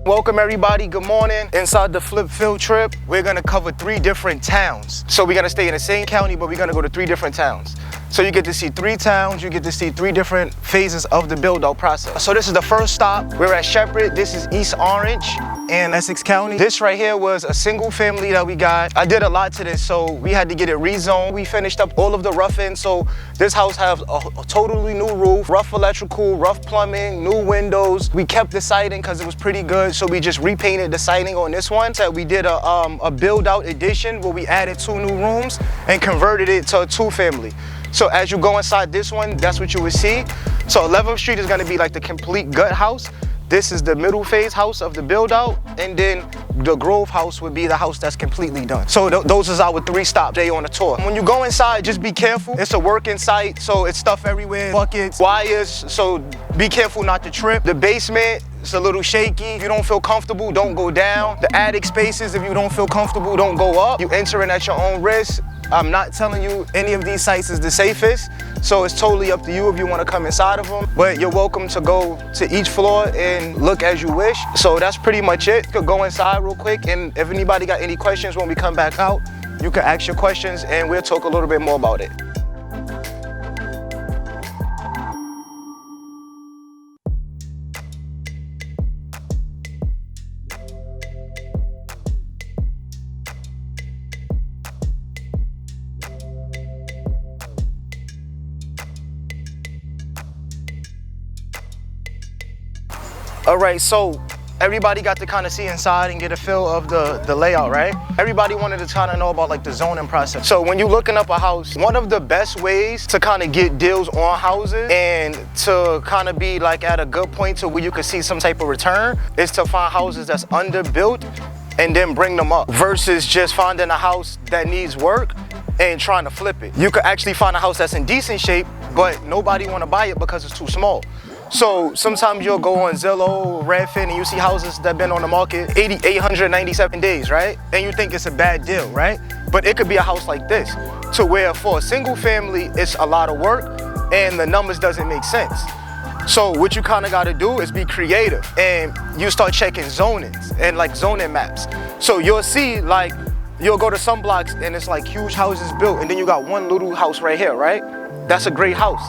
Welcome everybody, good morning. Inside the Flip Field Trip, we're gonna cover 3 different towns. So we're gonna stay in the same county, but we're gonna go to 3 different towns. So you get to see 3 towns, you get to see 3 different phases of the build-out process. So this is the first stop. We're at Shepard. This is East Orange in Essex County. This right here was a single family that we got. I did a lot to this, so we had to get it rezoned. We finished up all of the roughing, so this house has a totally new roof, rough electrical, rough plumbing, new windows. We kept the siding because it was pretty good, so we just repainted the siding on this one. So we did a build-out addition where we added 2 new rooms and converted it to a 2-family. So as you go inside this one, that's what you would see. So 11th Street is gonna be like the complete gut house. This is the middle phase house of the build out. And then the Grove house would be the house that's completely done. So those is our 3 stops day on the tour. When you go inside, just be careful. It's a working site, so it's stuff everywhere, buckets, wires, so be careful not to trip. The basement, it's a little shaky. If you don't feel comfortable, don't go down. The attic spaces, if you don't feel comfortable, don't go up. You enter in at your own risk. I'm not telling you any of these sites is the safest, so it's totally up to you if you want to come inside of them. But you're welcome to go to each floor and look as you wish. So that's pretty much it. You could go inside real quick, and if anybody got any questions when we come back out, you can ask your questions and we'll talk a little bit more about it. All right, so everybody got to kind of see inside and get a feel of the layout, right? Everybody wanted to kind of know about like the zoning process. So when you're looking up a house, one of the best ways to kind of get deals on houses and to kind of be like at a good point to where you can see some type of return is to find houses that's underbuilt and then bring them up versus just finding a house that needs work and trying to flip it. You could actually find a house that's in decent shape, but nobody want to buy it because it's too small. So sometimes you'll go on Zillow, Redfin, and you see houses that have been on the market 897 days, right? And you think it's a bad deal, right? But it could be a house like this, to where for a single family, it's a lot of work and the numbers doesn't make sense. So what you kind of got to do is be creative and you start checking zonings and like zoning maps. So you'll see like, you'll go to some blocks and it's like huge houses built and then you got one little house right here, right? That's a great house.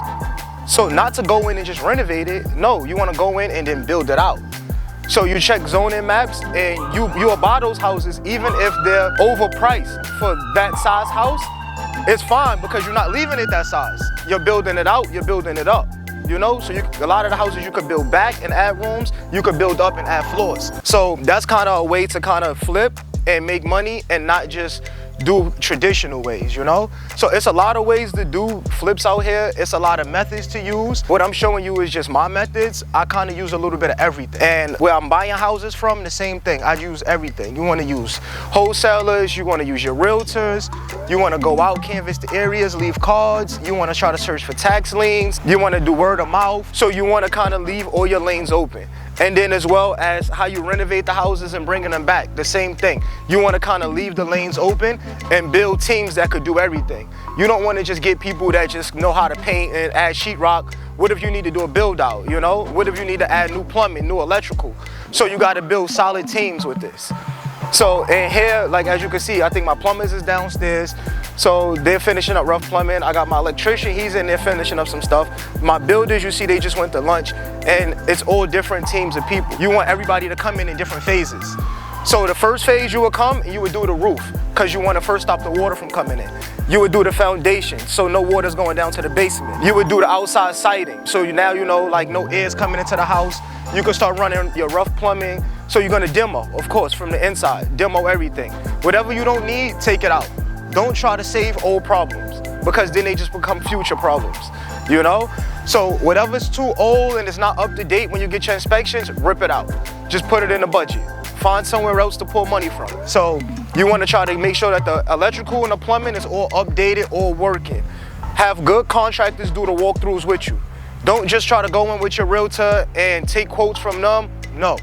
So not to go in and just renovate it, no, you want to go in and then build it out. So you check zoning maps and you buy those houses even if they're overpriced for that size house. It's fine because you're not leaving it that size. You're building it out, you're building it up. You know, so a lot of the houses you could build back and add rooms, you could build up and add floors. So that's kind of a way to kind of flip and make money and not just do traditional ways, you know? So it's a lot of ways to do flips out here. It's a lot of methods to use. What I'm showing you is just my methods. I kind of use a little bit of everything. And where I'm buying houses from, the same thing. I use everything. You want to use wholesalers, you want to use your realtors, you want to go out, canvas the areas, leave cards, you want to try to search for tax liens, you want to do word of mouth. So you want to kind of leave all your lanes open. And then as well as how you renovate the houses and bringing them back, the same thing. You want to kind of leave the lanes open and build teams that could do everything. You don't want to just get people that just know how to paint and add sheetrock. What if you need to do a build out, you know? What if you need to add new plumbing, new electrical? So you got to build solid teams with this. So in here, like as you can see, I think my plumbers is downstairs. So they're finishing up rough plumbing. I got my electrician, he's in there finishing up some stuff. My builders, you see, they just went to lunch and it's all different teams of people. You want everybody to come in different phases. So the first phase you would come and you would do the roof because you want to first stop the water from coming in. You would do the foundation so no water's going down to the basement. You would do the outside siding. So now you know like no air's coming into the house. You can start running your rough plumbing. So you're gonna demo, of course, from the inside, demo everything. Whatever you don't need, take it out. Don't try to save old problems because then they just become future problems, you know? So whatever's too old and it's not up to date when you get your inspections, rip it out. Just put it in the budget. Find somewhere else to pull money from. So you wanna try to make sure that the electrical and the plumbing is all updated, all working. Have good contractors do the walkthroughs with you. Don't just try to go in with your realtor and take quotes from them, no.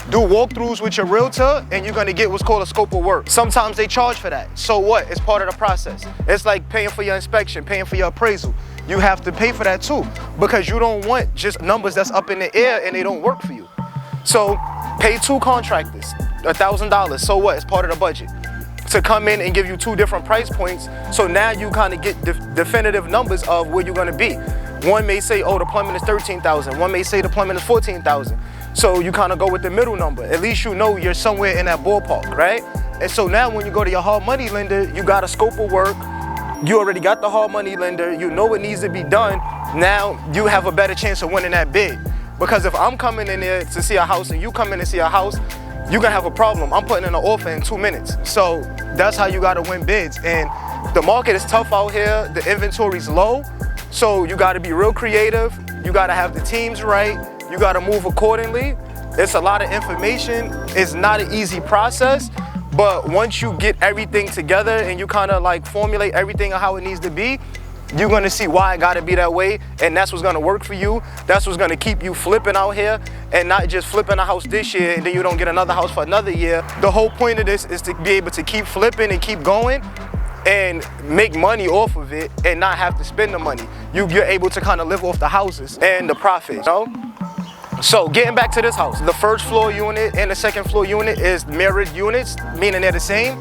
Do walkthroughs with your realtor and you're gonna get what's called a scope of work. Sometimes they charge for that. So what? It's part of the process. It's like paying for your inspection, paying for your appraisal. You have to pay for that too because you don't want just numbers that's up in the air and they don't work for you. So pay 2 contractors $1,000. So what? It's part of the budget to come in and give you 2 different price points. So now you kind of get definitive numbers of where you're gonna be. One may say, oh, the plumbing is 13,000. One may say the plumbing is 14,000. So you kind of go with the middle number. At least you know you're somewhere in that ballpark, right? And so now when you go to your hard money lender, you got a scope of work. You already got the hard money lender. You know what needs to be done. Now you have a better chance of winning that bid. Because if I'm coming in there to see a house and you come in to see a house, you're gonna have a problem. I'm putting in an offer in 2 minutes. So that's how you gotta win bids. And the market is tough out here. The inventory's low. So you gotta be real creative. You gotta have the teams right. You gotta move accordingly. It's a lot of information. It's not an easy process, but once you get everything together and you kind of like formulate everything how it needs to be, you're gonna see why it gotta be that way, and that's what's gonna work for you. That's what's gonna keep you flipping out here and not just flipping a house this year and then you don't get another house for another year. The whole point of this is to be able to keep flipping and keep going and make money off of it and not have to spend the money. You're able to kind of live off the houses and the profit, you know? So getting back to this house, the first floor unit and the second floor unit is mirrored units, meaning they're the same.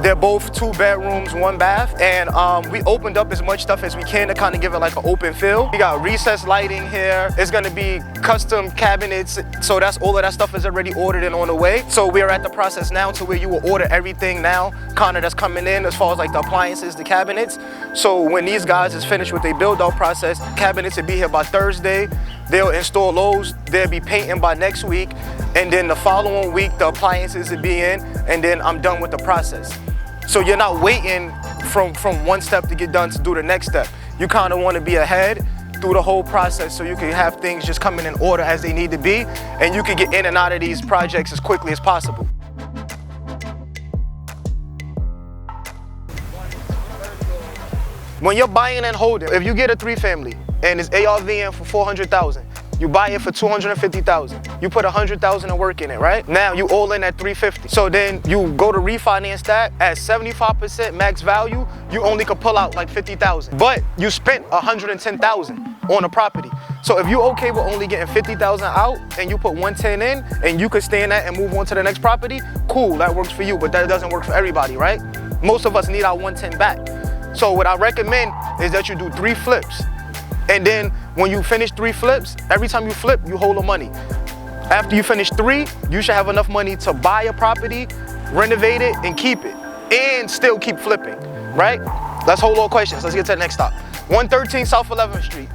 They're both 2 bedrooms, 1 bath, and we opened up as much stuff as we can to kind of give it like an open feel. We got recessed lighting here. It's gonna be custom cabinets, so that's all of that stuff is already ordered and on the way. So we're at the process now to where you will order everything now, kind of that's coming in as far as like the appliances, the cabinets. So when these guys is finished with their build out process, cabinets will be here by Thursday. They'll install those, they'll be painting by next week, and then the following week the appliances will be in, and then I'm done with the process. So you're not waiting from one step to get done to do the next step. You kind of want to be ahead through the whole process so you can have things just coming in order as they need to be, and you can get in and out of these projects as quickly as possible. When you're buying and holding, if you get a 3-family and it's ARV in for 400,000, you buy it for 250,000. You put 100,000 of work in it, right? Now you all in at 350. So then you go to refinance that at 75% max value, you only could pull out like 50,000. But you spent 110,000 on a property. So if you're okay with only getting 50,000 out and you put 110 in and you could stay in that and move on to the next property, cool, that works for you, but that doesn't work for everybody, right? Most of us need our 110 back. So what I recommend is that you do 3 flips. And then when you finish 3 flips, every time you flip, you hold the money. After you finish 3, you should have enough money to buy a property, renovate it, and keep it, and still keep flipping, right? Let's hold all questions. Let's get to the next stop. 113 South 11th Street.